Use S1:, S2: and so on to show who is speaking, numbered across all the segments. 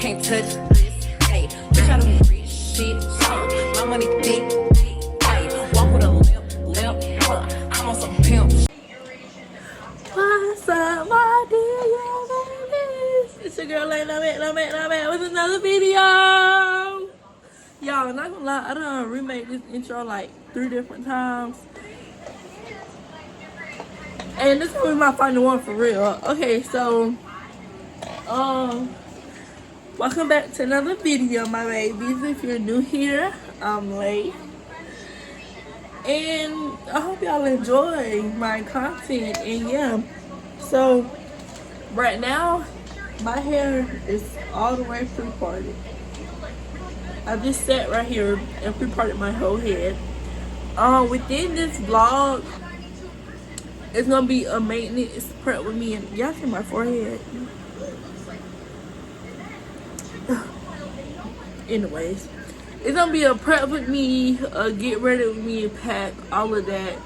S1: can't touch this. Hey, bitch, I don't rich shit. My money thick. Hey, walk with a limp. I'm on some pimp. What's up, my dear young ladies? It's your girl, Lane. I'm back with another video. Y'all, not gonna lie, I done remade this intro like 3 different times. And this is gonna be my final one for real. Okay, so, welcome back to another video, my babies. If you're new here, I'm Lay. And I hope y'all enjoy my content. And yeah, so right now, my hair is all the way pre-parted. I just sat right here and pre-parted my whole head. Within this vlog, it's gonna be a maintenance prep with me, and y'all see my forehead. Anyways, it's gonna be a prep with me, get ready with me, pack, all of that.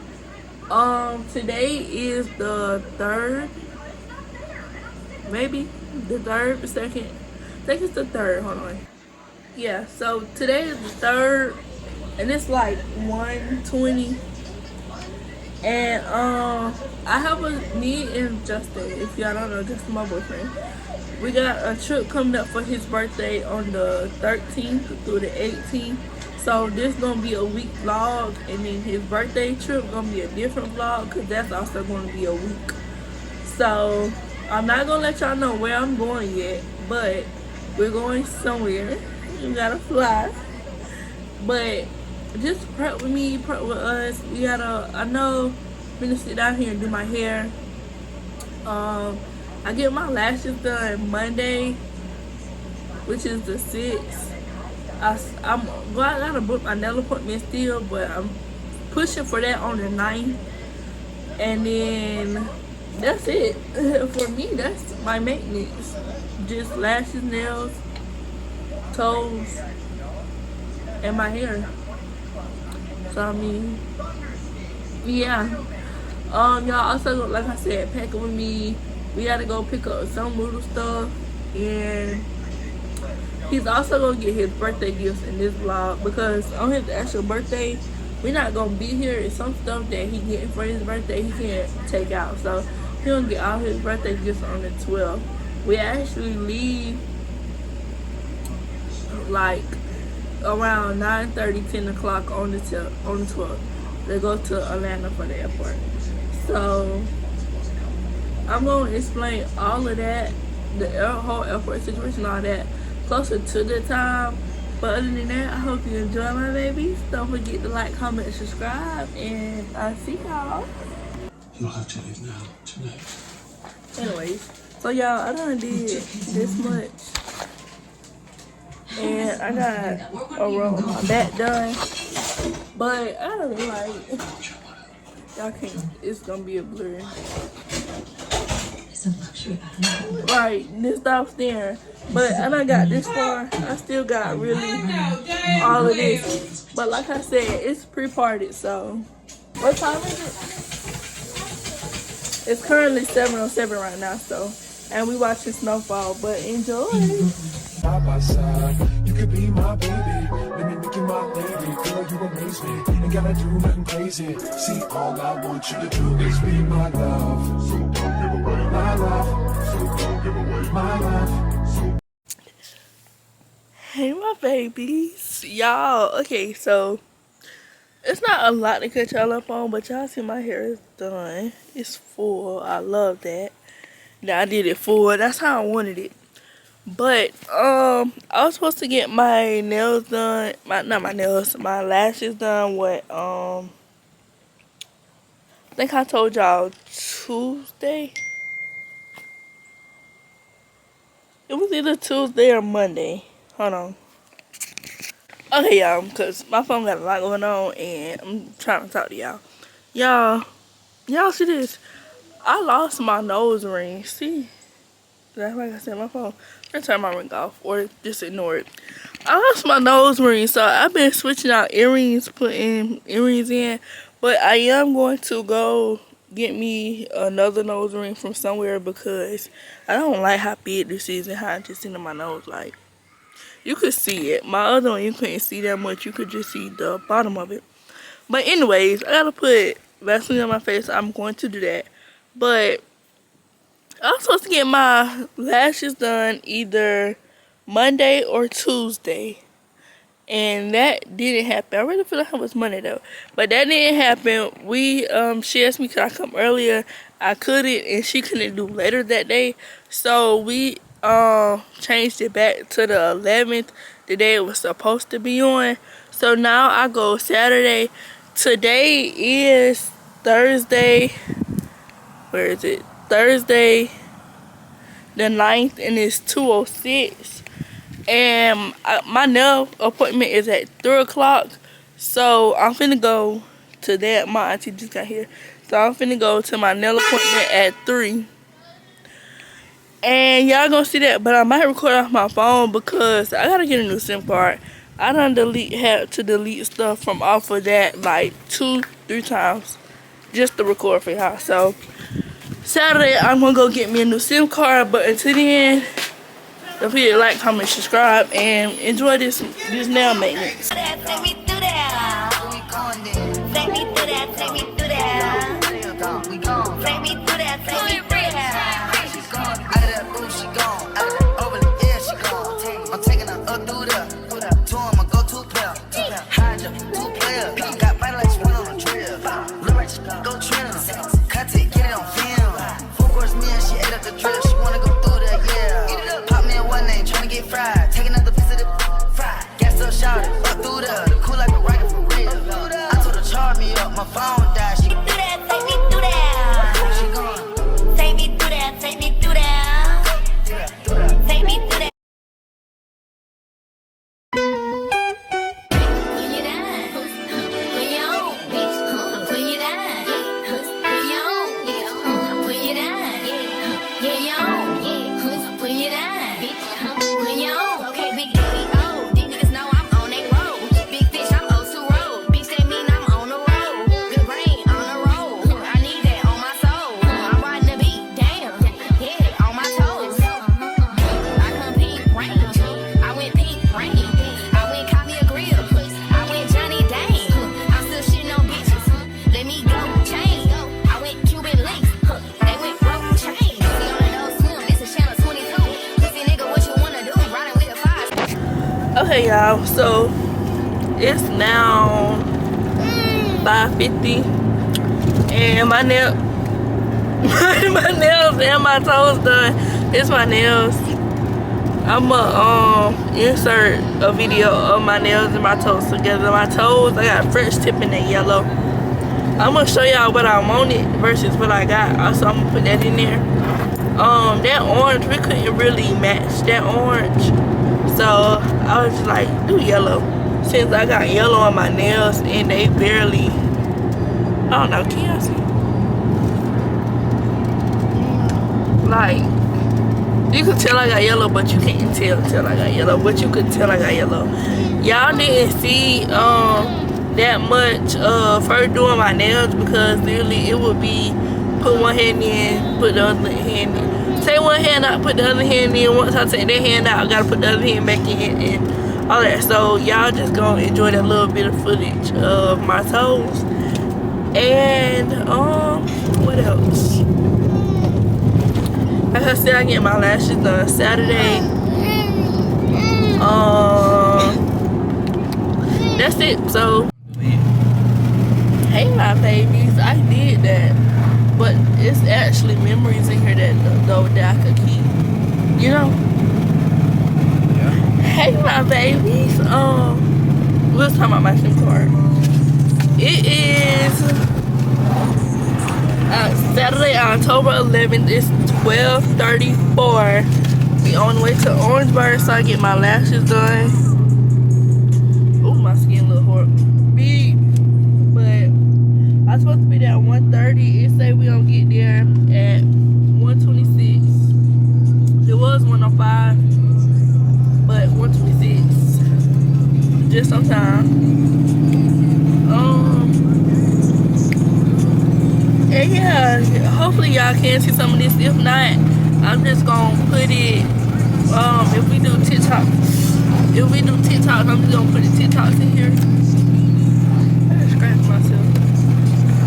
S1: Today is the 3rd, maybe the 3rd, the 2nd. I think it's the 3rd. Hold on. Yeah, so today is the 3rd, and it's like 1:20. And I have me and Justin, if y'all don't know, Justin, my boyfriend, we got a trip coming up for his birthday on the 13th through the 18th. So this gonna be a week vlog, and then his birthday trip gonna be a different vlog, because that's also gonna be a week. So I'm not gonna let y'all know where I'm going yet, but we're going somewhere. We gotta fly. But just prep with me, prep with us. We gotta, I know I'm gonna sit down here and do my hair. I get my lashes done Monday, which is the 6th. I gotta book my nail appointment still, but I'm pushing for that on the 9th. And then that's it. For me, that's my maintenance. Just lashes, nails, toes, and my hair. So I mean, yeah. Y'all also, like I said, pack it with me. We gotta go pick up some little stuff, and he's also gonna get his birthday gifts in this vlog, because on his actual birthday, we're not gonna be here. It's some stuff that he getting for his birthday he can't take out, so he gonna get all his birthday gifts on the 12th. We actually leave like around 9:30, 10 o'clock on the 12th. They go to Atlanta for the airport. So I'm gonna explain all of that, the whole airport situation, all that, closer to the time. But other than that, I hope you enjoy, my babies. Don't forget to like, comment, subscribe, and I'll see y'all.
S2: You'll have to leave now, tonight.
S1: Anyways, so y'all, I done did this much. And I got a roll of my back done. But I don't really like, y'all can't, it's gonna be a blur.
S2: It's a luxury item.
S1: Right, this stop staring. But I done got this far. I still got really all of this. But like I said, it's pre-parted, so. What time is it? It's currently 7:07 right now, so. And we watching snowfall, but enjoy.
S3: Side by side, you could be my baby. Let me make you my lady. Girl, you amaze me. Ain't gotta do nothing crazy. See, all I want you to do is be my love. So don't give away my love. So don't give away my love.
S1: Hey, my babies. Y'all, okay, so it's not a lot to catch y'all up on, but y'all see my hair is done. It's full. I love that. Now I did it full. That's how I wanted it. But I was supposed to get my nails done, my lashes done. What I think I told y'all Tuesday. It was either Tuesday or Monday. Hold on. Okay, y'all, because my phone got a lot going on, and I'm trying to talk to y'all. Y'all see this? I lost my nose ring. See? That's like I said, my phone. I'm gonna turn my ring off or just ignore it. I lost my nose ring, so I've been switching out earrings, putting earrings in. But I am going to go get me another nose ring from somewhere, because I don't like how big this is and how I just into my nose. Like, You could see it. My other one, you couldn't see that much. You could just see the bottom of it. But anyways, I gotta put Vaseline on my face. I'm going to do that. But I'm supposed to get my lashes done either Monday or Tuesday. And that didn't happen. I really feel like it was Monday though. But that didn't happen. She asked me could I come earlier. I couldn't, and she couldn't do later that day. So we changed it back to the 11th, the day it was supposed to be on. So now I go Saturday. Today is Thursday. Where is it? Thursday the 9th, and it's 2:06. And my nail appointment is at 3 o'clock. So I'm finna go to that. My auntie just got here. So I'm finna go to my nail appointment at 3. And y'all gonna see that. But I might record off my phone because I gotta get a new SIM card. I done had to delete stuff from off of that like 2-3 times just to record for y'all. So Saturday I'm gonna go get me a new SIM card. But until then, don't forget to like, comment, subscribe, and enjoy this nail maintenance.
S4: Take me through that. Take me through that. Take me through that. Take me through that. Take me through that.
S5: She gone, out of that booth, she gone, out of that over the air, she gone. I'm taking her up through the tour, my go-to pair. Hydra, 2 players, got body like she went on a drill. Look like she go trim, cut it, get it on film. 4-course meal, she ate up the drill, she wanna go through the yeah. Pop me in one name, tryna get fried, take another piece of the fried. Gas up, shouted, up through the cool like a rocket for real. I told her charge me up, my phone died, she
S4: Take me through that.
S5: she gone.
S4: Take me through that. Take me through that. Take me through that. When you down, when you on, bitch. When you down, when you on, when you down, yeah, you on, when you down, bitch. When you on, okay, big daddy, oh, these niggas know I'm on they road. Big fish, I'm O2 road. Bitch, that mean I'm on the road. Good brain on the road. I need that on my soul. I'm riding the beat, damn, yeah, on my toes. I compete, rain. I went pink, rain. I went caught me a grill. I went Johnny Dane. I'm still shitting on bitches. Let me go, chain. I went Cuban links. They went broke, chain. See on the nose swim. This is channel 22. Pussy nigga, what you wanna do? Riding with a 5.
S1: Okay, y'all. So it's now 5:50, and my nails and my toes done. It's my nails. I'ma insert a video of my nails and my toes together. My toes, I got French tip in that yellow. I'm gonna show y'all what I wanted versus what I got. Also, I'm gonna put that in there. That orange, we couldn't really match that orange, so I was just like, do yellow. Since I got yellow on my nails and they barely, I don't know, can y'all see? Like, you could tell I got yellow, but you can't tell I got yellow, but you could tell I got yellow. Y'all didn't see that much of her doing my nails because literally it would be put one hand in, put the other hand in. Take one hand out, put the other hand in. Once I take that hand out, I gotta put the other hand back in and all that. So y'all just gonna enjoy that little bit of footage of my toes. And what else? Like I said, I get my lashes done Saturday. That's it. So hey my babies, I did that. But it's actually memories in here that I could keep. You know?
S6: Yeah.
S1: Hey my babies. We was talking about my SIM card. It is Saturday, October 11th. It's 12:34. We on the way to Orangeburg so I get my lashes done. Ooh, my skin look horrible. Big. But I was supposed to be there at 1:30. It say we gonna get there at 1:26. It was 1:05, but 1:26. Just some time. And yeah, hopefully y'all can see some of this. If not, I'm just gonna put it. If we do TikTok if we do TikToks, I'm just gonna put the TikToks in here. I just scratched myself.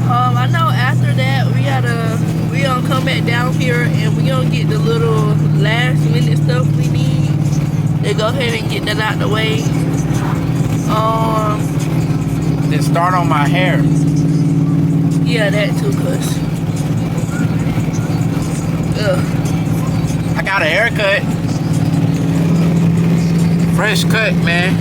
S1: I know after that we gonna come back down here and we gonna get the little last minute stuff we need. They go ahead and get that out the way.
S6: Then start on my hair.
S1: Yeah, that too, cuz.
S6: I got a haircut. Fresh cut, man.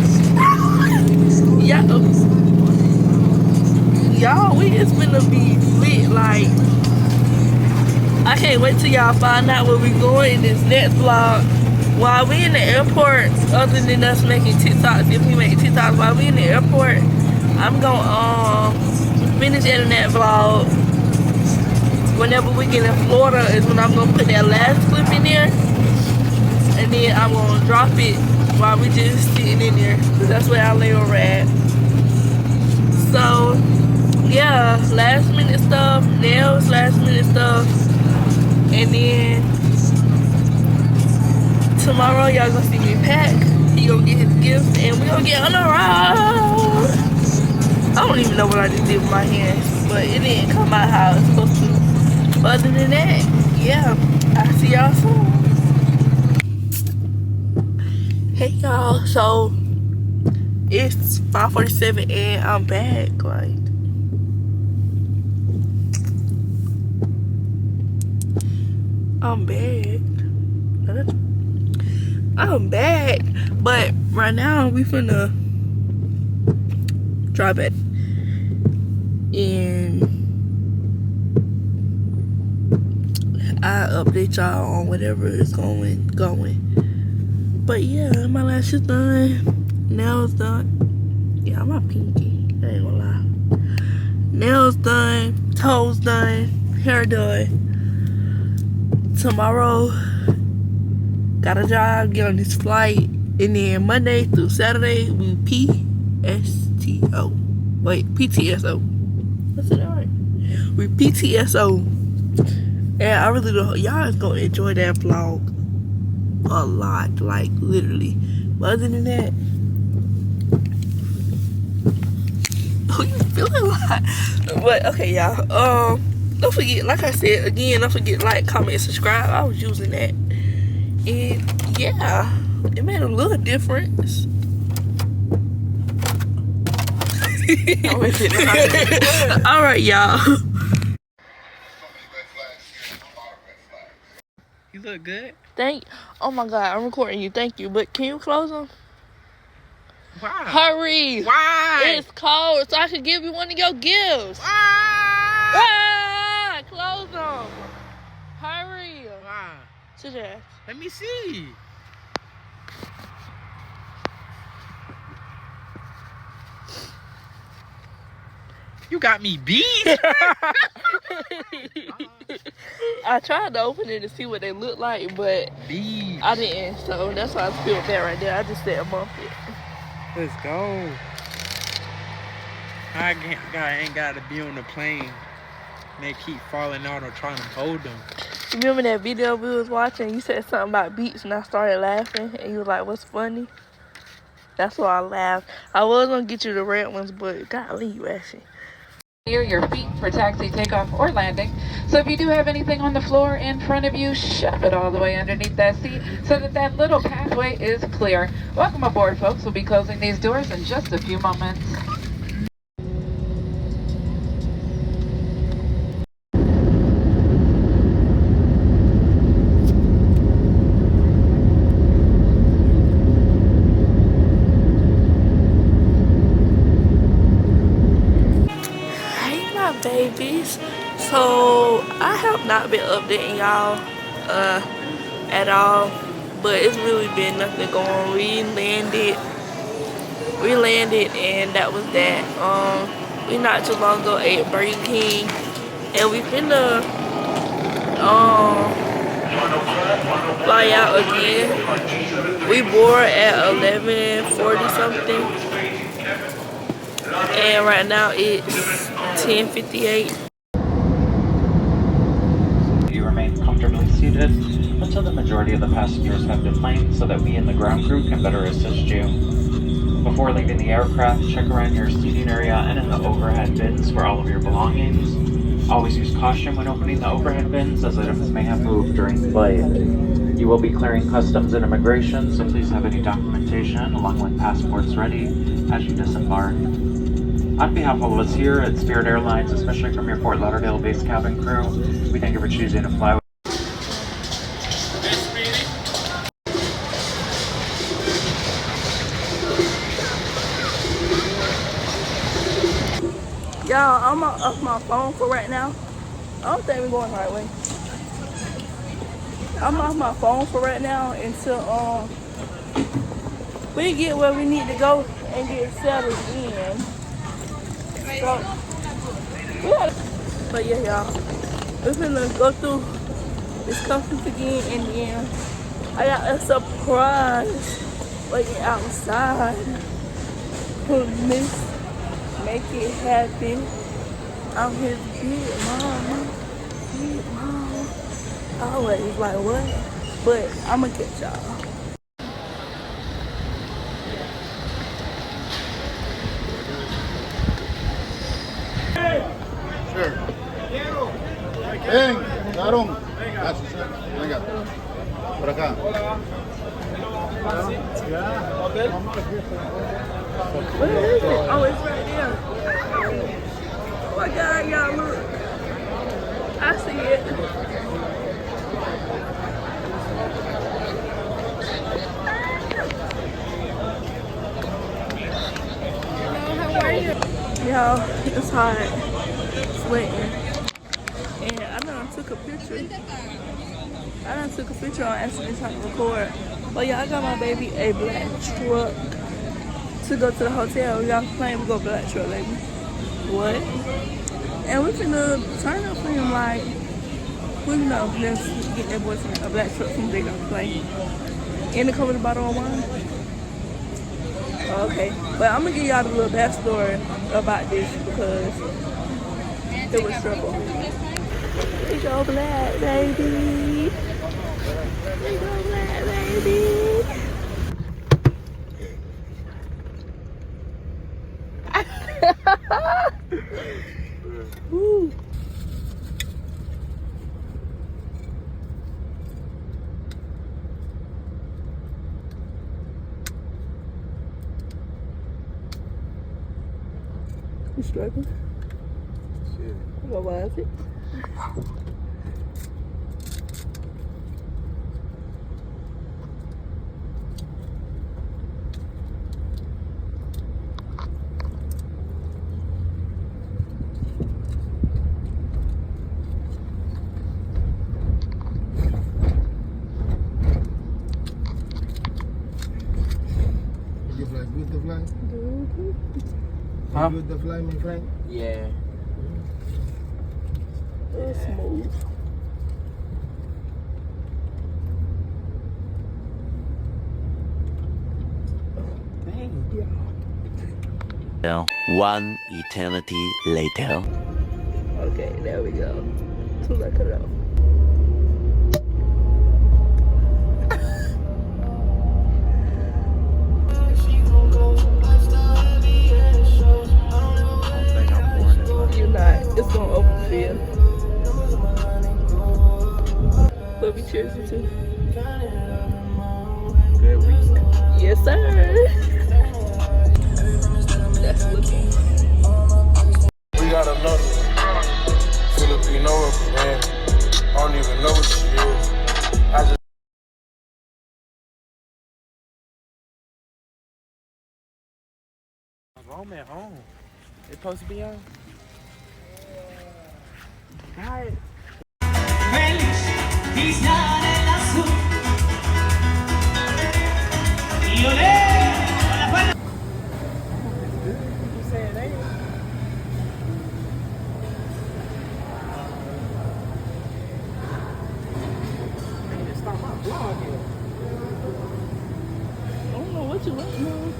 S1: Y'all, we just finna be lit. Like, I can't wait till y'all find out where we going in this next vlog. While we in the airport, other than us making TikToks, if we make TikToks while we in the airport, I'm gonna finish editing that vlog. Whenever we get in Florida is when I'm gonna put that last clip in there, and then I'm gonna drop it while we just sitting in there, cause that's where our layover at. So yeah, last minute stuff, nails, last minute stuff, and then tomorrow y'all gonna see me pack. He gonna get his gifts, and we gonna get on the road. I don't even know what I just did with my hands, but it didn't come out how it's supposed to. But other than that, yeah, I'll see y'all soon. Hey y'all, so it's 5:47 and I'm back. Like, I'm back. I'm back, but right now we finna drive it and I update y'all on whatever is going. But yeah, my lashes done, nails done. Yeah, my pinky, I ain't gonna lie. Nails done, toes done, hair done. Tomorrow, got a job, get on this flight, and then Monday through Saturday we PTSO. That's it, alright. We PTSO. And I really don't, y'all is gonna enjoy that vlog a lot, like literally. But other than that, who you feeling like? But okay, y'all. Don't forget, like I said again, don't forget like, comment, subscribe. I was using that, and yeah, it made a little difference. All right, y'all.
S6: You look good.
S1: Oh my God, I'm recording you. Thank you. But can you close them?
S6: Why?
S1: Hurry.
S6: Why?
S1: It's cold, so I can give you one of your gifts. Close them. Hurry.
S6: Why?
S1: Sit there.
S6: Let me see. You got me beat.
S1: I tried to open it to see what they look like, but
S6: Beat.
S1: I didn't. So that's why I spilled that right there. I just said bump it.
S6: Let's go. I ain't gotta be on the plane. They keep falling out or trying to hold them.
S1: Remember that video we was watching? You said something about beats, and I started laughing, and you was like, "What's funny?" That's why I laughed. I was gonna get you the red ones, but golly, you actually.
S7: Near your feet for taxi, takeoff, or landing. So if you do have anything on the floor in front of you, shove it all the way underneath that seat so that that little pathway is clear. Welcome aboard, folks. We'll be closing these doors in just a few moments.
S1: Babies, so I have not been updating y'all at all, but it's really been nothing going on. We landed and that was that. We not too long ago ate Burger King, and we finna fly out again. We board at 11:40 something, and right now it's 10:58.
S8: You remain comfortably seated. until the majority of the passengers have deplaned so that we and the ground crew can better assist you. Before leaving the aircraft, check around your seating area and in the overhead bins for all of your belongings. Always use caution when opening the overhead bins as items may have moved during flight. You will be clearing customs and immigration, so please have any documentation along with passports ready as you disembark. On behalf of all of us here at Spirit Airlines, especially from your Fort Lauderdale-based cabin crew, we thank you for choosing to fly with
S1: Y'all, I'm off my phone for right now. I don't think we're going the right way. I'm off my phone for right now until we get where we need to go and get settled in. So, but yeah, y'all, we're gonna go through this customs again, and then I got a surprise waiting outside for Miss Make It Happen. I'm his big mama. Big mama. Always like what? But I'ma catch y'all.
S9: Sure. Ven, varón. Gracias. Venga. Por acá.
S1: Where is it? Oh, it's right there. Oh my God, y'all look. I see it. Y'all, it's hot, sweating, and I done took a picture. On accident trying to record. But yeah, I got my baby a black truck to go to the hotel. Y'all playing, we go black truck, baby. What? And we finna turn up for him like, we know, let's get that boy a black truck from they gonna play. And to cover the bottle of wine. Okay, but I'm gonna give y'all the little backstory about this because it was trouble. We go black, baby. We go black, baby. Woo. You struggling?
S9: Shit.
S1: What was it?
S9: You fly good to fly?
S6: Huh?
S9: Good to fly, my friend?
S6: Yeah.
S1: It's smooth.
S10: One eternity later.
S1: Okay, there we go. To look it up. You're not. It's gonna open for you. What we cheers to?
S6: Good week.
S1: Yes, sir. That's looking.
S11: We got another Filipino man. I don't even know what she is. I just
S6: Rome at home. They supposed to be on. Alright.
S1: I don't know what you waiting on.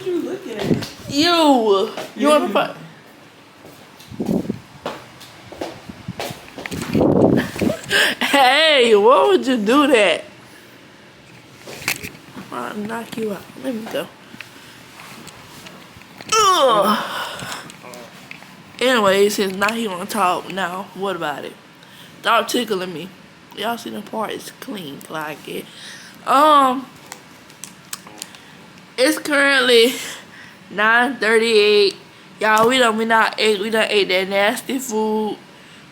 S1: you looking at? You want to put? Hey, why would you do that? I'll knock you out. Let me go. Ugh. Anyway, since now he want to talk, now what about it? Stop tickling me. Y'all see the part is clean like it. It's currently 9:38. Y'all, we done ate that nasty food.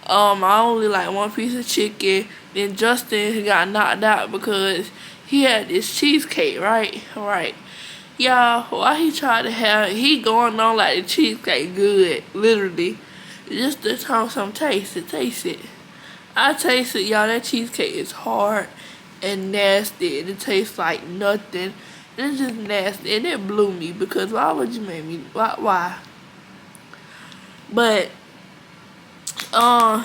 S1: I only like one piece of chicken. Then Justin got knocked out because he had this cheesecake, right? Y'all, while he tried to have, he going on like the cheesecake good, literally. Just to tell some taste it. I tasted, y'all, that cheesecake is hard and nasty. It tastes like nothing. It's just nasty, and it blew me because why would you make me? Why? But I'm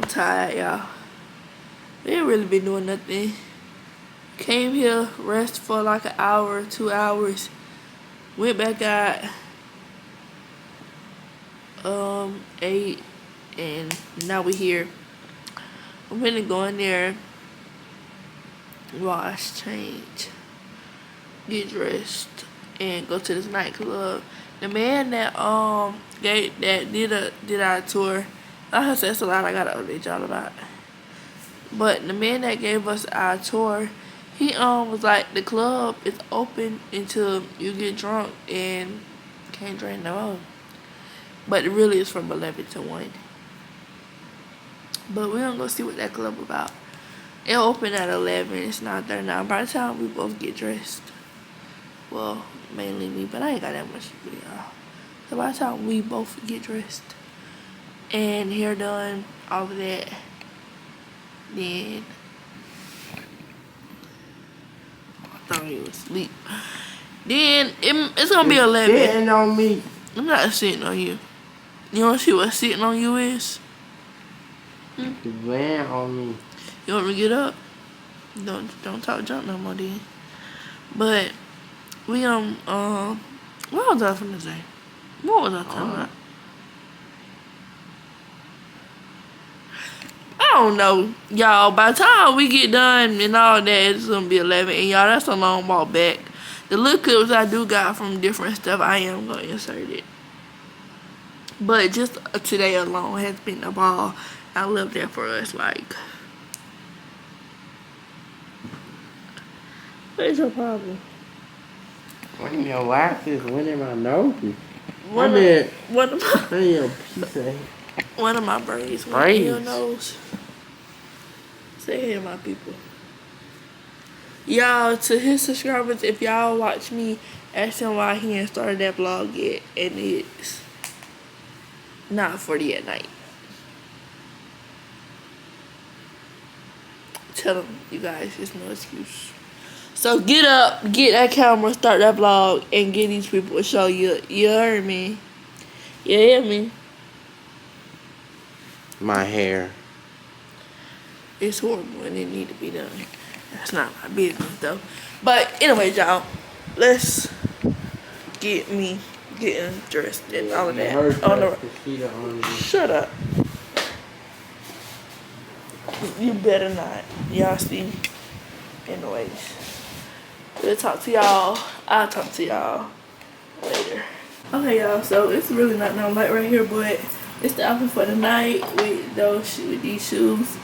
S1: tired, y'all. We ain't really been doing nothing. Came here, rest for like an hour, 2 hours. Went back out, ate, and now we here. I'm gonna go in there, wash, change, get dressed, and go to this nightclub. The man that did our tour, I said that's a lot I gotta update y'all about. But the man that gave us our tour, he was like, the club is open until you get drunk and can't drink no more. But it really is from 11 to 1. But we're gonna go see what that club about. It opened at 11. It's 9:39. By the time we both get dressed, well, mainly me, but I ain't got that much to do, y'all. So by the time we both get dressed and hair done, all of that, then I thought he was asleep. Then it's gonna be 11.
S12: Sitting on me.
S1: I'm not sitting on you. You wanna see what sitting on you is?
S12: Laying on me.
S1: You want me to get up? Don't talk junk no more, then. But we what was I finna say? What was I talking about? I don't know, y'all. By the time we get done and all that, it's gonna be 11. And y'all, that's a long walk back. The little clips I do got from different stuff, I am gonna insert it. But just today alone has been a ball. I love that for us. Like, what is your problem?
S12: When your laugh is winning my nose.
S1: One of my braids went in your nose. Say hey, my people. Y'all, to his subscribers, if y'all watch me, ask him why he ain't started that vlog yet, and it's 9:40 at night. Tell him, you guys, it's no excuse. So get up, get that camera, start that vlog, and get these people to show you. You heard me? You hear me?
S12: My hair.
S1: It's horrible and it need to be done. That's not my business though. But anyways, y'all, let's getting dressed and all of that. On the shut up. You better not. Y'all see. Anyways, we'll talk to y'all. I'll talk to y'all later. Okay, y'all. So it's really not no light right here, but it's the outfit for the night with these shoes.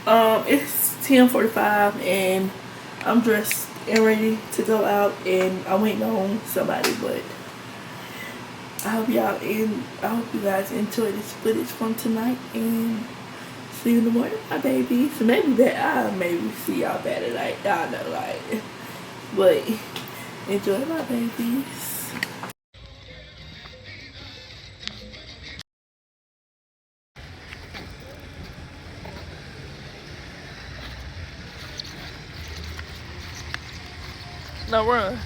S1: It's 10:45 and I'm dressed and ready to go out, and I'm waiting on somebody. But I hope you guys enjoy this footage from tonight, and see you in the morning, my baby. So I'll maybe see y'all better, like, y'all know, like, but enjoy, my babies. Now run.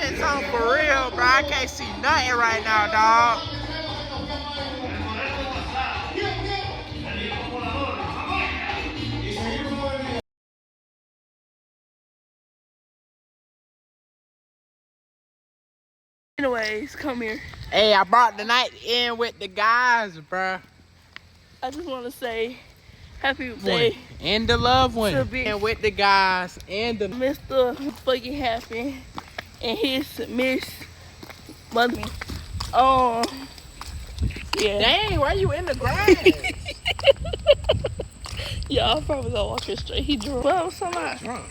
S6: shit's on for real, bro. I can't see nothing right now, dog.
S1: Anyways, come here.
S6: Hey, I brought the night in with the guys, bro.
S1: I just want to say happy birthday.
S6: And the loved one.
S1: And
S6: with the guys and the
S1: Mr. Fucking Happy and his Miss Mother. Yeah.
S6: Dang, why you in the grass?
S1: Y'all, I probably gonna walk here straight. He drunk. Well, somebody drunk.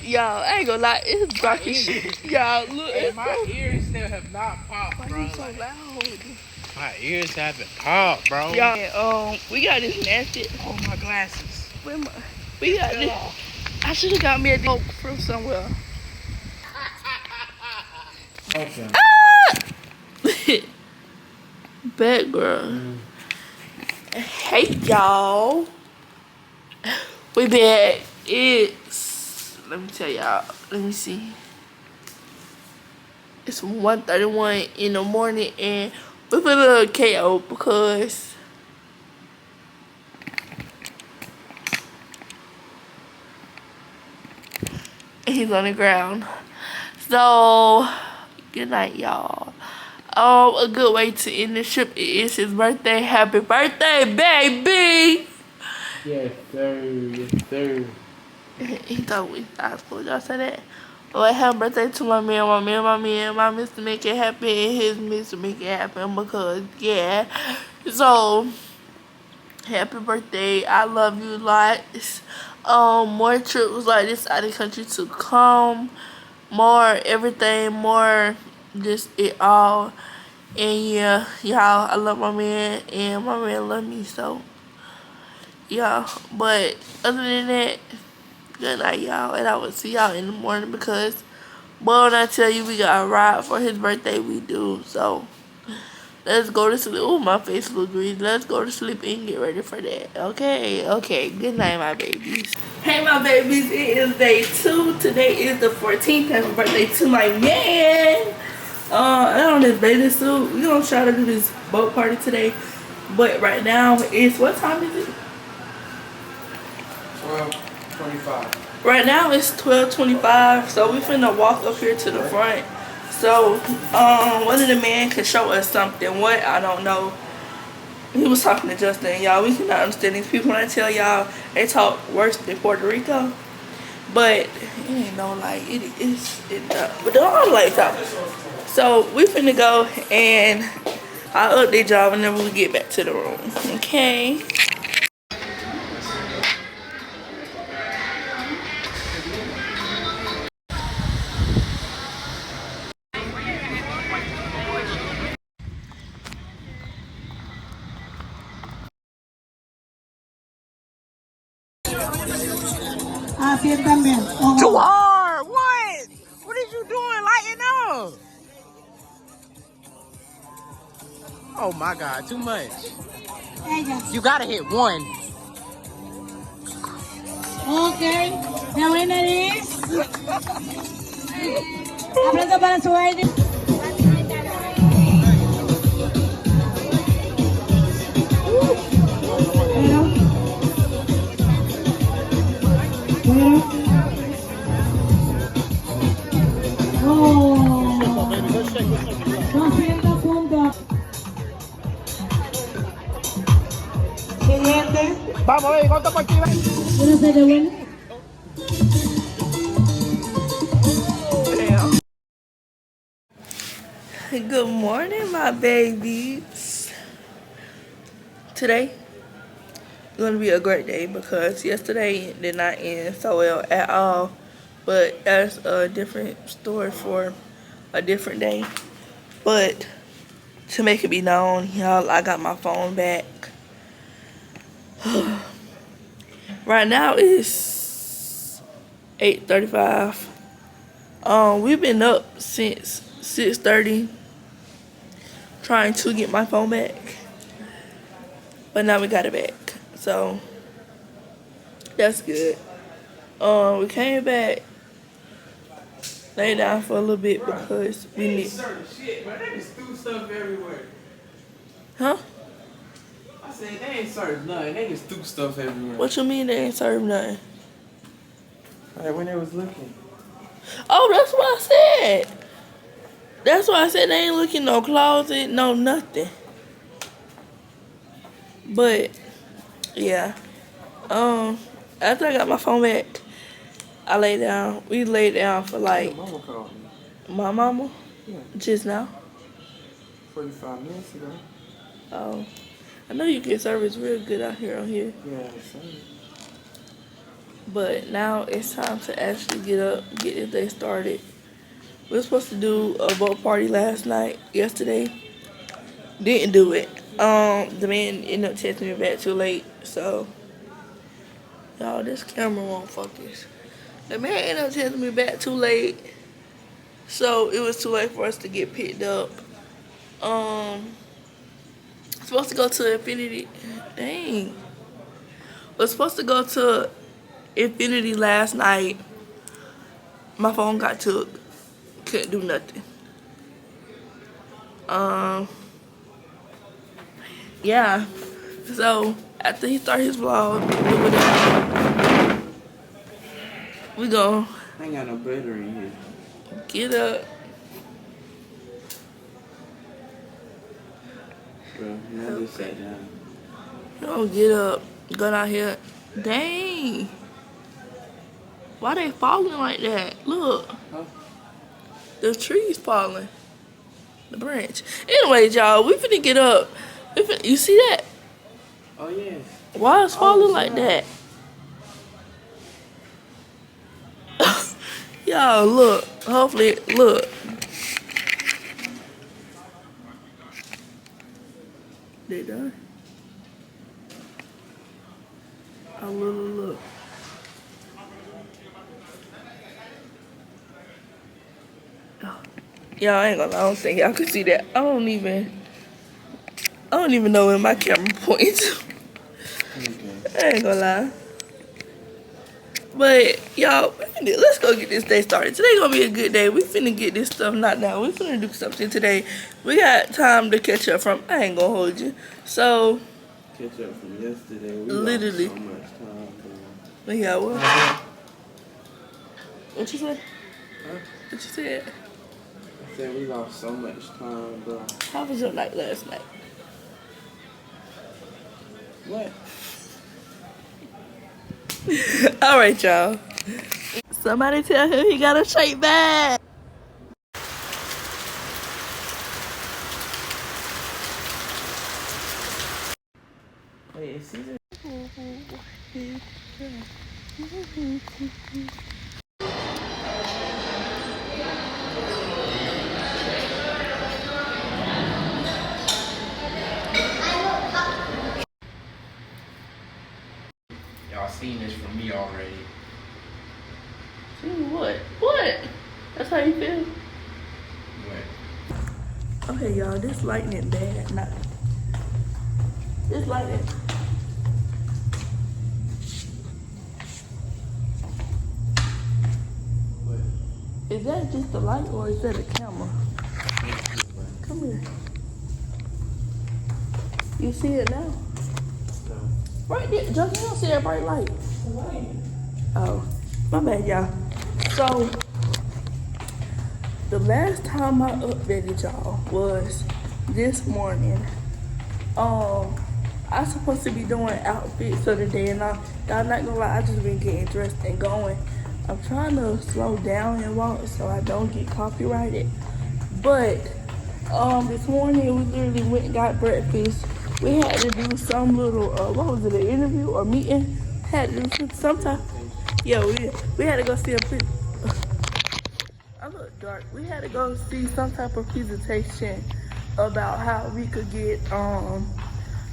S1: Y'all, I ain't gonna lie, it's dark as shit. Y'all, look.
S6: Hey, my ears still have not popped, bro.
S1: Why you so loud?
S6: My ears haven't popped, bro.
S1: Y'all, we got this nasty.
S6: Oh, my glasses.
S1: We got this. I should have got me a dope from somewhere.
S6: Okay.
S1: Bad girl. Hey, y'all. We back. It's, let me tell y'all. Let me see. It's 1:31 in the morning, and we put a little KO because he's on the ground. So, good night, y'all. A good way to end the trip is his birthday. Happy birthday, baby!
S6: Yes, sir. Yes, sir.
S1: He thought I was supposed to say that. Well, happy birthday to my man, my Mr. Make It Happen, and his Mr. Make It Happen, because, yeah. So, happy birthday. I love you lots. More trips like this out of the country to come. More everything, more just it all. And yeah, y'all, I love my man, and my man love me, so yeah. But other than that, good night, y'all, and I will see y'all in the morning, because boy, when I tell you we got a ride for his birthday, we do. So let's go to sleep. Oh, my face looks green. Let's go to sleep and get ready for that. Okay, good night, my babies. Hey, my babies, it is day 2. Today is the 14th. Happy birthday to my man. I on this bathing suit. We're gonna try to do this boat party today. But right now it's, what time is it?
S6: 12:25.
S1: Right now it's 12:25. So we finna walk up here to the front. So one of the men can show us something. What? I don't know. He was talking to Justin. Y'all, we cannot understand these people. When I tell y'all they talk worse than Puerto Rico. But it ain't no like but they're all like talk. So we finna go, and I'll update y'all whenever we get back to the room. Okay.
S6: Too hard! What? What is you doing? Lighten up! Oh my god, too much. You gotta hit one.
S13: Okay, the winner is. Aplauso para su aire. Oh, 200 puntos. Siguiente.
S6: Vamos, ¿cuánto por ti?
S13: Uno se de bueno.
S1: Good morning, my babies. Today is gonna be a great day because yesterday did not end so well at all. But that's a different story for a different day. But to make it be known, y'all, I got my phone back. Right now it's 8:35. We've been up since 6:30 trying to get my phone back. But now we got it back. So that's good. We came back. lay down for a little bit because we need.
S6: Shit, bro. They just threw stuff everywhere.
S1: Huh?
S6: I said they ain't served nothing. They just threw stuff everywhere.
S1: What you mean they ain't serve nothing?
S6: Like when they was looking.
S1: Oh, that's what I said. That's why I said they ain't looking no closet, no nothing. But yeah, after I got my phone back, I lay down. We laid down for like
S6: Mama called me.
S1: my mama
S6: Yeah.
S1: just now.
S6: 45 minutes ago.
S1: Oh, I know you get service real good out here on here.
S6: Yeah, same.
S1: But now it's time to actually get up, get this day started. We were supposed to do a boat party yesterday. Didn't do it. The man ended up texting me back too late, so y'all, this camera won't focus. The man ended up texting me back too late, so it was too late for us to get picked up. Supposed to go to Infinity. Dang. Was supposed to go to Infinity last night. My phone got took. Couldn't do nothing. Yeah. So after he started his vlog, we go
S6: I ain't got no battery in here.
S1: get up.
S6: Bro, now just sat down.
S1: We gonna get up. Go down here. Dang. Why they falling like that? Look.
S6: Huh?
S1: The tree's falling. The branch. Anyways, y'all, we finna get up. You see that?
S6: Oh, yeah.
S1: Why it's falling like that? Y'all, look. Hopefully, look. They done. A little look. Y'all, I ain't gonna lie, I don't think y'all can see that. I don't even know where my camera points.
S6: Okay.
S1: I ain't gonna lie. But y'all, let's go get this day started. Today gonna be a good day. We finna get this stuff knocked down. We finna do something today. We got time to catch up from. I ain't gonna hold you. So
S6: Catch up from yesterday. We
S1: literally.
S6: lost so much time, bro.
S1: Yeah, what? What you said?
S6: Huh?
S1: What you said?
S6: I said we lost so much time, bro.
S1: How was your night last night?
S6: What?
S1: All right, y'all. Somebody tell him he got a shake bag.
S6: Wait, is Caesar? Y'all seen this from me already.
S1: See what? What? That's how you feel?
S6: What?
S1: Okay, y'all, this lightning bad. Not this lightning. Is that just the light or is that a camera? Come here. You see it now?
S6: No.
S1: Right there. Just you don't see that bright light. Oh, my bad, y'all. So, the last time I updated y'all was this morning. I supposed to be doing outfits of the day, and I'm not gonna lie, I just been getting dressed and going. I'm trying to slow down and walk so I don't get copyrighted. But this morning we literally went and got breakfast. We had to do some little what was it, an interview or meeting? Had to do some type. Yeah, we had to go see I look dark. We had to go see some type of presentation about how we could get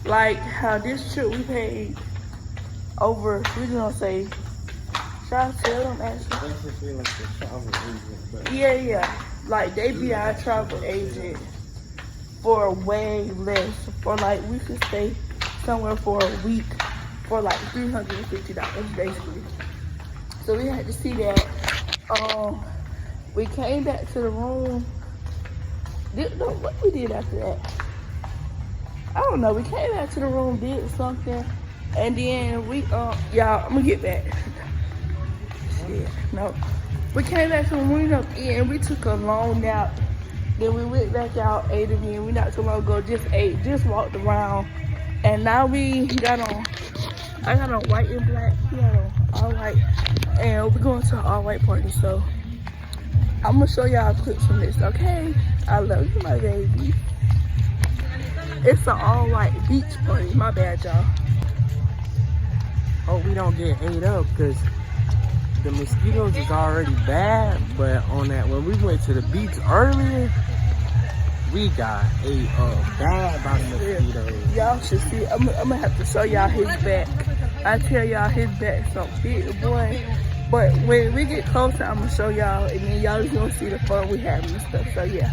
S1: like how this trip we paid over. We gonna say, should I tell them actually?
S6: Basically like a travel agent, but
S1: Yeah. Like they be our travel agent for way less. For like we could stay somewhere for a week for like $350 basically. So we had to see that. We came back to the room. What we did after that? I don't know. We came back to the room, did something, and then we y'all, I'm gonna get back. Shit, no. We came back to the room and we took a long nap. Then we went back out, ate again. We not too long ago, just ate, just walked around, and now we got on. I got on white and black. We got on all white, and we're going to an all white party. So I'm gonna show y'all clips from this, okay? I love you, my baby. It's an all white beach party. My bad, y'all.
S12: Hope we don't get ate up because the mosquitoes is already bad. But on that, when we went to the beach earlier, we got ate up bad by the mosquitoes.
S1: Y'all should see. I'm gonna have to show y'all his back. I tell y'all his back so big, boy. But when we get closer, I'm gonna show y'all, and then y'all just gonna see the fun we having and stuff. So yeah.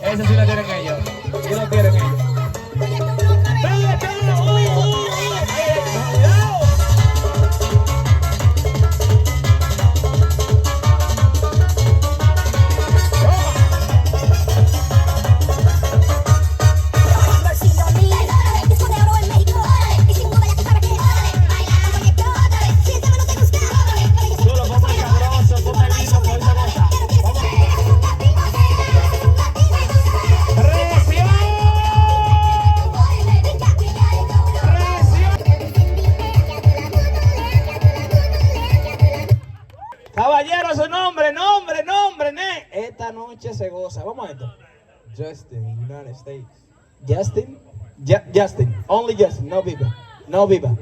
S14: Esa sí la tienen ellos. Sí la tienen ellos. Caballero, su nombre, ne. Esta noche se goza. Vamos a esto. Justin, United States. Justin? Justin. Only Justin. No Bieber. No Bieber.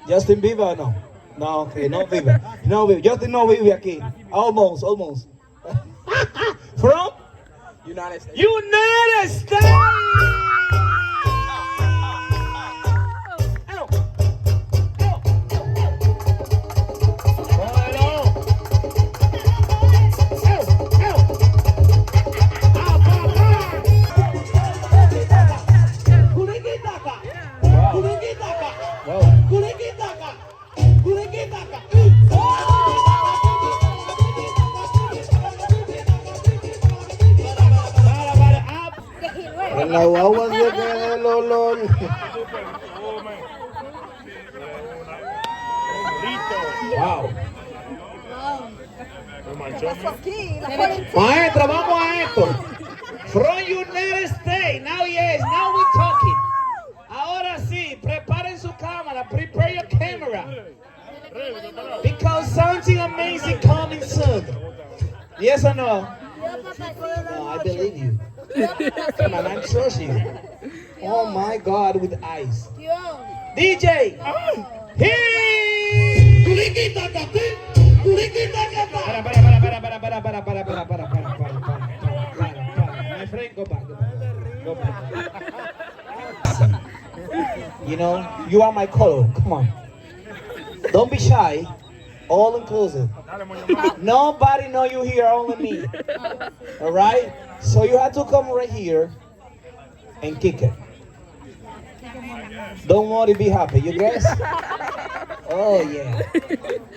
S14: Justin Bieber o no? No, okay, no Bieber. No Bieber. Justin no vive aquí. Almost. From? United States. United States!
S12: En la guagua se queda el olor.
S14: Wow. Maestra, vamos a esto. From United States. Now yes, now we're talking. Ahora sí, preparen su cámara. Prepare your camera. Because something amazing coming soon. Yes or no? No, I believe you. Come on, I trust you. Oh my God, with eyes. DJ! Hey! My friend, go back. You know, you are my color. Come on. Don't be shy. All inclusive. Nobody know you here, only me. All right? So you have to come right here and kick it. Don't worry, be happy. You guys? Oh yeah.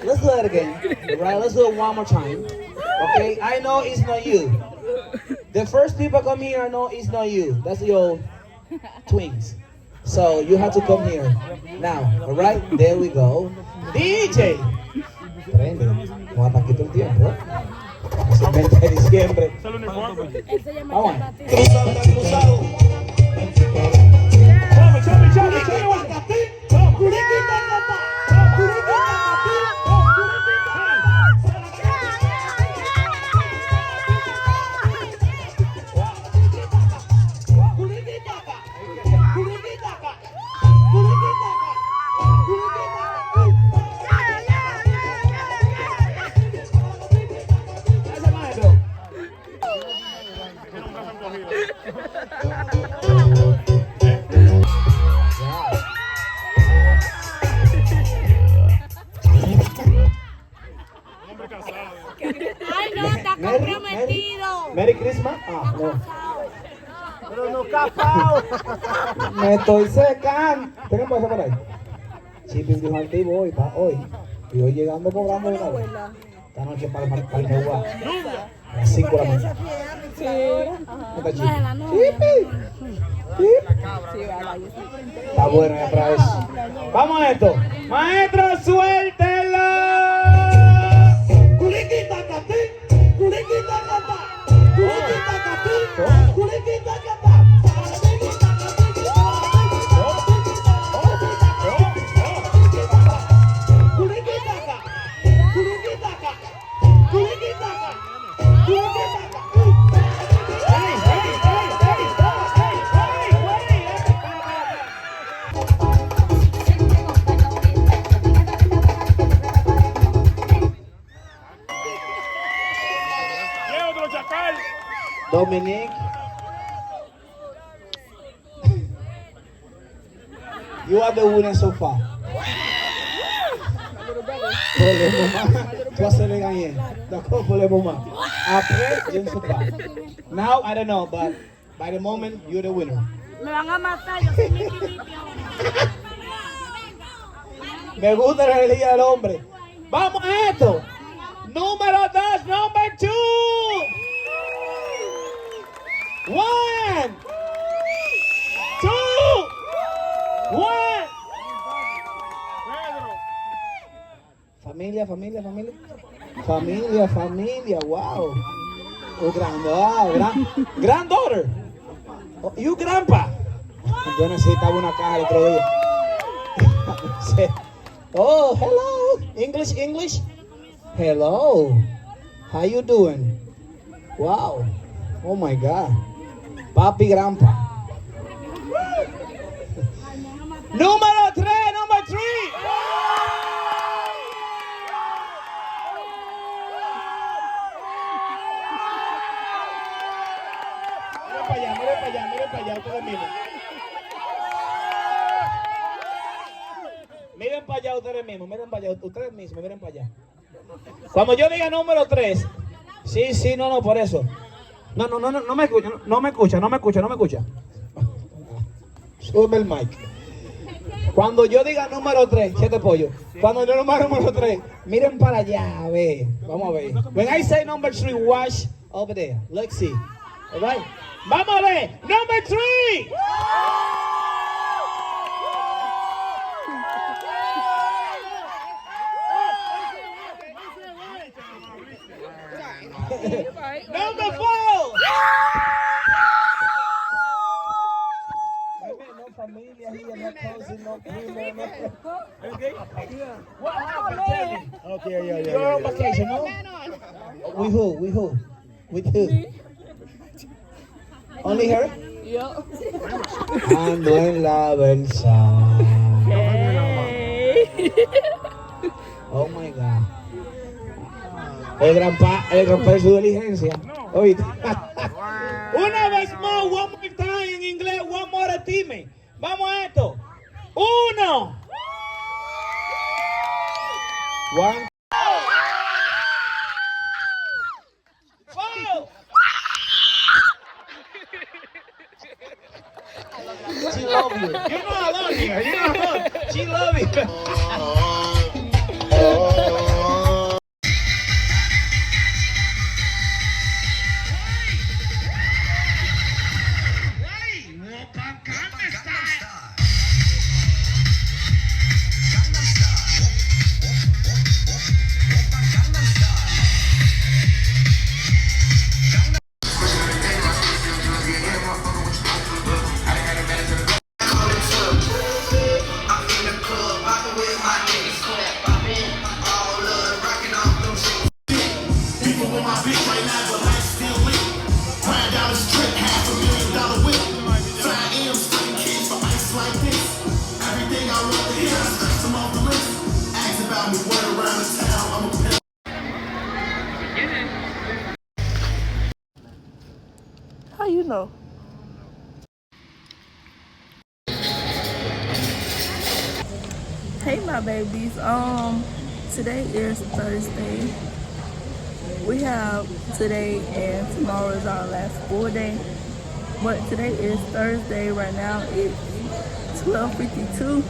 S14: Let's do it again. All right? Let's do it one more time. Okay? I know it's not you. The first people come here, I know it's not you. That's your twins. So you have to come here now. All right? There we go. DJ. Prende, vamos a quitar el tiempo. Es el 20 de diciembre. Vamos. Cruzado.
S13: Ay, no, está comprometido.
S14: Merry Christmas. Ah, no.
S12: Pero no capao.
S14: Me estoy secando. ¿Tienen bolsa por ahí? Sí, dijo antiguo hoy, hoy. Y hoy llegando cobrando de una vez. Esta noche para el Megua. A las 5 de la mañana. ¿Está chido? Está bueno ya para eso. Vamos a esto. Maestro, suéltelo. Culiquita catí, culiquita catá, culiquita catí, culiquita catá. Dominic, you are the winner so far. Tu as le gagné. D'accord pour le moment. Après, je ne sais pas. Now, I don't know, but by the moment, you're the winner.
S13: Me van a matar, yo soy Mickey Mickey.
S14: Me gusta la energía del hombre. Vamos a esto. Número 2, number 2. 1, 2, 1. Familia, familia, familia. Familia, familia, wow. Oh, granddaughter. Oh, you grandpa. Yo necesitaba una caja el otro día. Oh, hello. English, English. Hello. How you doing? Wow. Oh my God. Papi grandpa. Número 3, number 3. Miren para allá, ustedes mismos. Miren para allá ustedes mismos, miren para allá, ustedes mismos, miren para allá. Cuando yo diga número 3, sí, no, por eso. No me escucha, no me escucha. Súbeme el mic. Cuando yo diga número 3, 7 pollo. Cuando yo diga número 3, miren para allá, a ver, vamos a ver. When I say number 3, watch over there. Let's see. All right? Vamos a ver, number 3. Number 4. No familia here, no cousin, no primo, no. Okay? What happened? Tell me. Okay, yeah. You're on vacation, no? With who? With who? Only her?
S1: Yup.
S14: Ando en la Versa.
S1: Hey.
S14: Oh my God. El grandpa de su diligencia. Oíste. Una vez más, one more time en inglés, one more time. Vamos a esto. 1. 1. 4. She love you. You're not alone here. You're not alone. She love you.
S1: How you know? Hey my babies, today is Thursday we have today and tomorrow is our last full day. But today is Thursday. Right now it's 12:52.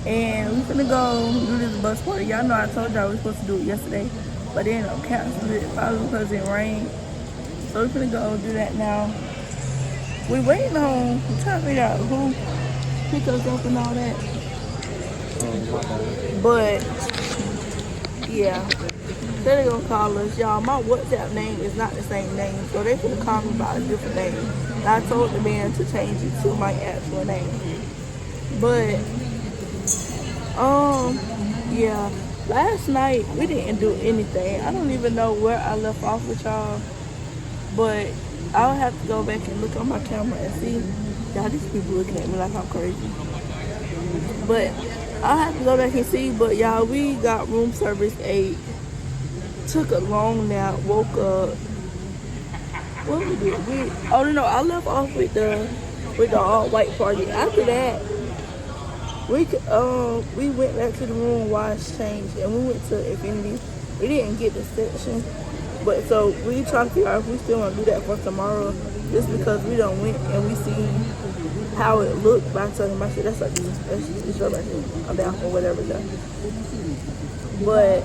S1: And we're gonna go do this bus party. Y'all know I told y'all we were supposed to do it yesterday, but they ended up canceling it probably because it rained. So we're gonna go do that now. We're waiting on, we're trying to figure out who pick us up and all that. But yeah, they're gonna call us. Y'all, my WhatsApp name is not the same name, so they're gonna call me by a different name. And I told the man to change it to my actual name. But yeah, last night we didn't do anything. I don't even know where I left off with y'all, but I'll have to go back and look on my camera and see. Y'all, these people looking at me like I'm crazy. But I'll have to go back and see. But y'all, we got room service 8. Took a long nap, woke up. What we did? Oh no, I left off with the all white party. After that, we went back to the room, washed, changed, and we went to Infinity. We didn't get the section, but so we trying to figure out if we still want to do that for tomorrow, just because we done went and we seen how it looked. By telling my shit, that's like this show right here. I'm down for whatever though. But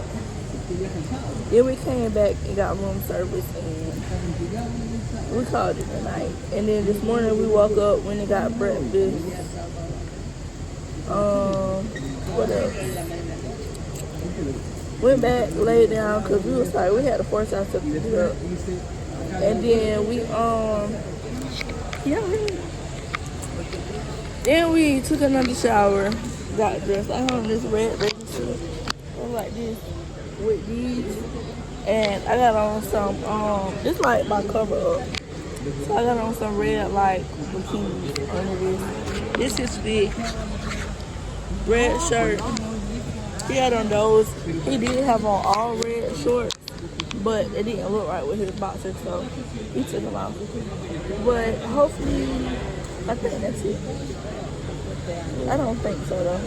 S1: then we came back and got room service and we called it a night. And then this morning we woke up when it got breakfast. What else? Went back, laid down, because we was tired. We had to force ourselves to get up. And then then we took another shower, got dressed. I hung this red bathing suit. I like this with these. And I got on some, this like my cover up. So I got on some red like bikinis under this. This is fit. Red shirt. He had on those. He did have on all red shorts, but it didn't look right with his boxers, so he took them off. But hopefully, I think that's it. I don't think so though.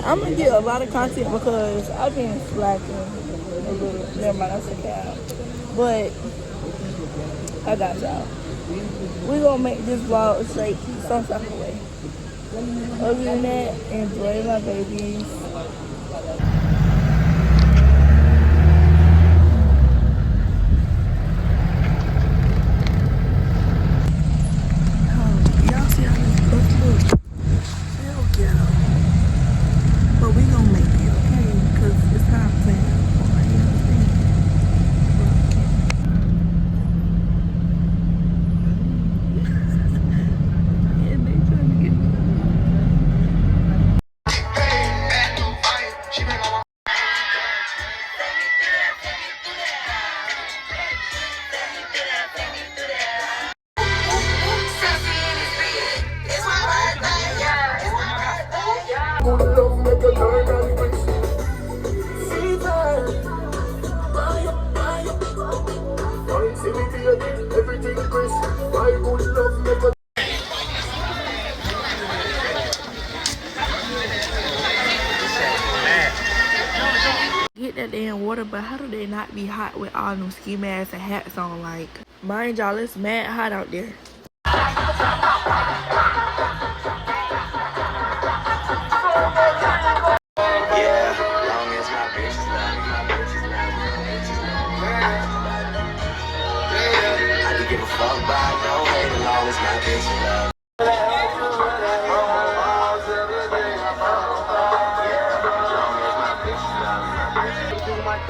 S1: I'm gonna get a lot of content because I've been slacking a little. Never mind, that's a cow. But I got y'all. We gonna make this vlog straight some type of way. Other than that, enjoy my babies. Y'all see how this bus looks? Hell yeah. But we gonna make it, okay? Because it's not planned. Get that damn water, but how do they not be hot with all them ski masks and hats on? Like, mind y'all, it's mad hot out there.
S5: Yeah, long as my bitches love me, my bitches love me, my bitches love me. I can give a fuck by no hate as long as my bitches love me.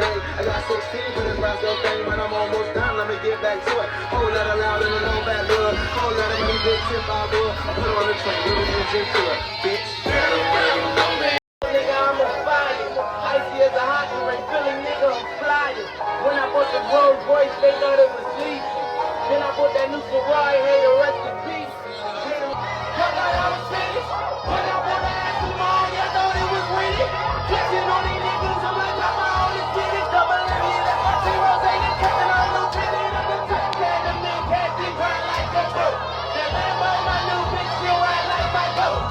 S5: I got 16 to this rascal thing, when I'm almost done, let me get back to it. Whole lot of loud and a low bad blood. Whole lot of money, big tip, I will. I put on the train, little engine to it. Bitch, nigga, I'm on fire. Icy as a hot ring, Philly nigga, I'm flying. When I put the Rolls Royce, they thought it was sleep. Then I put that new Ferrari, hey, the rest in peace. Fuck out, I was finished. When I put that ass in my own, y'all thought it was winning. Flexing on these niggas, I'm like, I'm all this shit. Double M, yeah, that's my zeros, ain't it? Catching on no tenant, I'm the top cat, the men cat, they grind like a boat. That Lambo, my new bitch, still ride like my boat.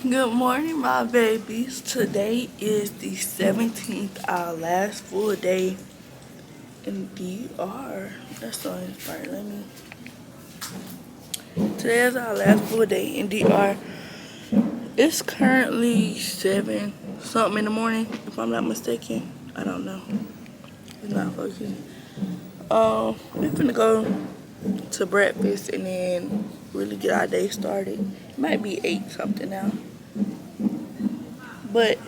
S1: Good morning, my babies. Today is the 17th, our last full day in DR. That's so inspiring. Today is our last full day in DR. It's currently 7 something in the morning, if I'm not mistaken. I don't know. It's not focusing. We're gonna go to breakfast and then really get our day started. It might be 8 something now. But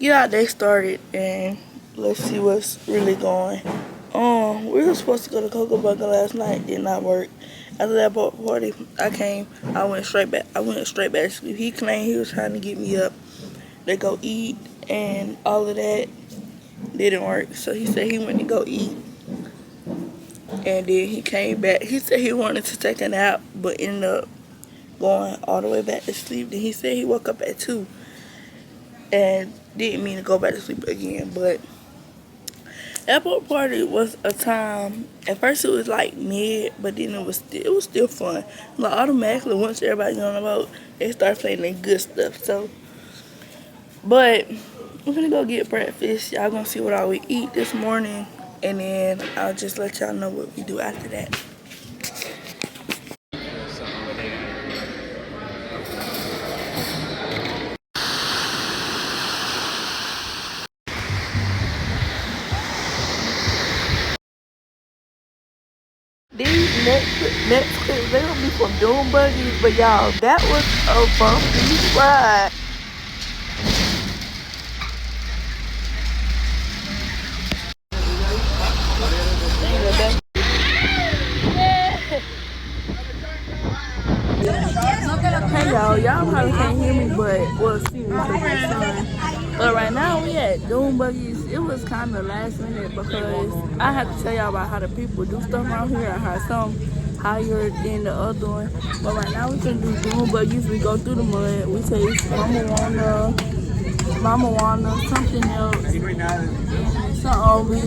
S1: get our day started and let's see what's really going. We were supposed to go to Cocoa Bucket last night, did not work. After that party, I went straight back to sleep. He claimed he was trying to get me up to go eat and all of that didn't work. So he said he went to go eat and then he came back. He said he wanted to take a nap but ended up going all the way back to sleep. Then he said he woke up at 2 and didn't mean to go back to sleep again. But airport party was a time. At first it was like mid, but then it was still fun. Like automatically once everybody got on the boat, they start playing their good stuff. So, but we're gonna go get breakfast. Y'all gonna see what I would eat this morning, and then I'll just let y'all know what we do after that. These next clips, they gonna be from Doom Buggies, but y'all, that was a bumpy ride. Hey y'all probably can't hear me, but well, see me because my son. But right now we at Doom Buggies. It was kind of last minute because I had to tell y'all about how the people do stuff around here and how some higher than the other one. But right now we can do Doom Buggies. We go through the mud. We taste Mama Wanna, something else. So we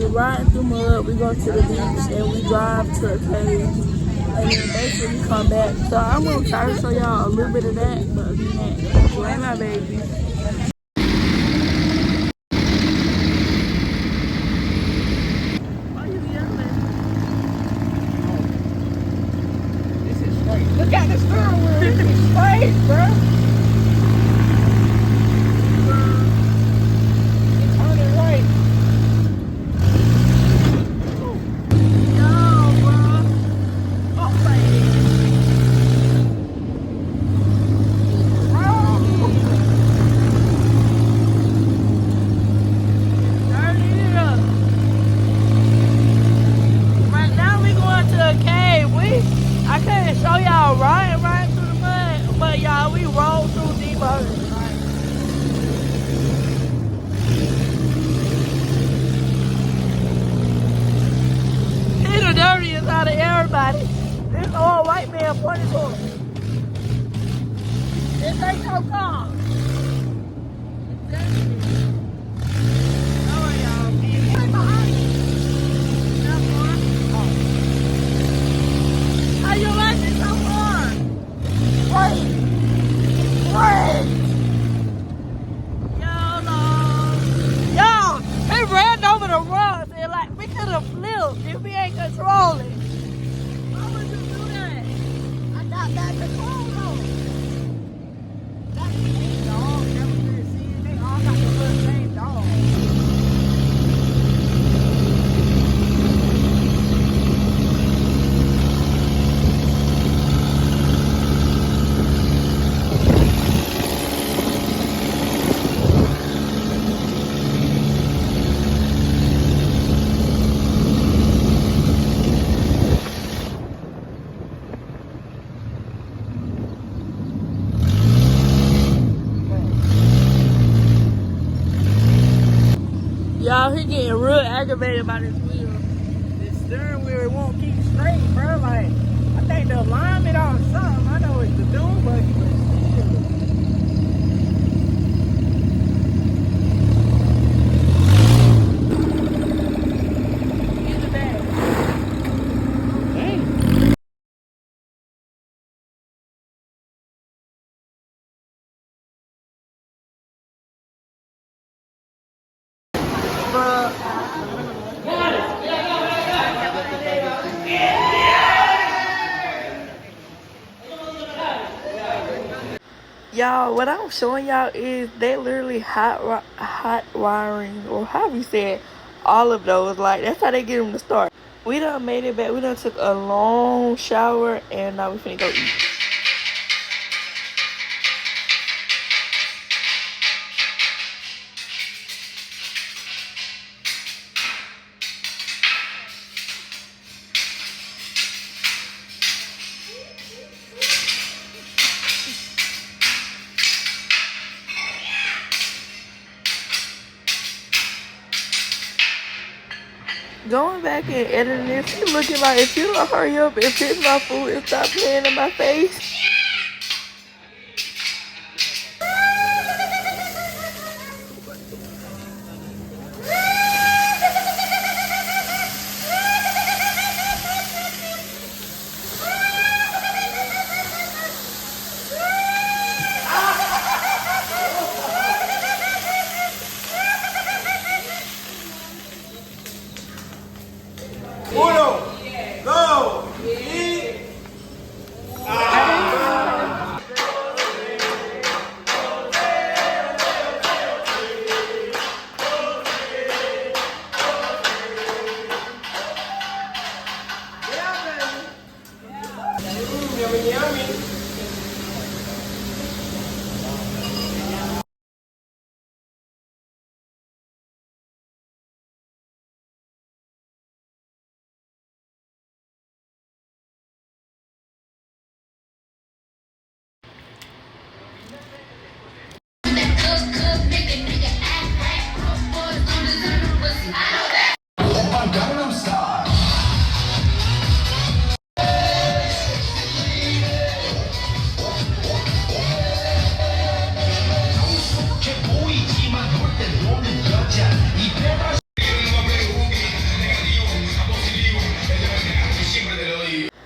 S1: ride through mud. We go to the beach and we drive to a cave. And then basically come back. So I'm gonna try to show y'all a little bit of that, but other than that, enjoy my baby.
S12: Look at the steering wheel. This is straight, bro. Turn it right.
S1: I couldn't show y'all right through the mud, but y'all, we rolled through deep mud. He's the dirtiest out of everybody. This old white man pointed to him. This ain't no car. How you like it so far? Wait. Yo, he ran over the rocks and like we could have flipped if we ain't controlling. Why would you do that? I got that control though. That's the same dog. Never been seen. They all got the same dog. Y'all, he getting real aggravated by this wheel. This steering wheel, it won't keep straight, bro. Like, I think the alignment on something. I know it's the Doom Buggy, but fuck? Y'all, what I'm showing y'all is they literally hot wiring, or how you said, all of those. Like, that's how they get them to start. We done made it back. We done took a long shower, and now we finna go eat. Going back and editing this, he looking like, if you don't hurry up and fix my food and stop playing in my face.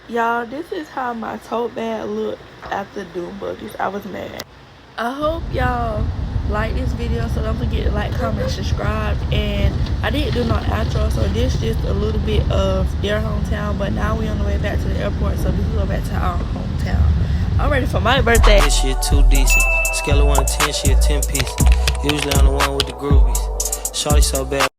S1: Y'all, this is how my tote bag looked after doing buggies. I was mad. I hope y'all like this video, so don't forget to like, comment, subscribe. And I didn't do no outro, so this just a little bit of their hometown, but now we on the way back to the airport, so we can go back to our hometown. I'm ready for my birthday.
S15: This shit too decent. Scale of 1 to 10, she a 10 piece. Usually I'm the one with the groovies. Shorty so bad.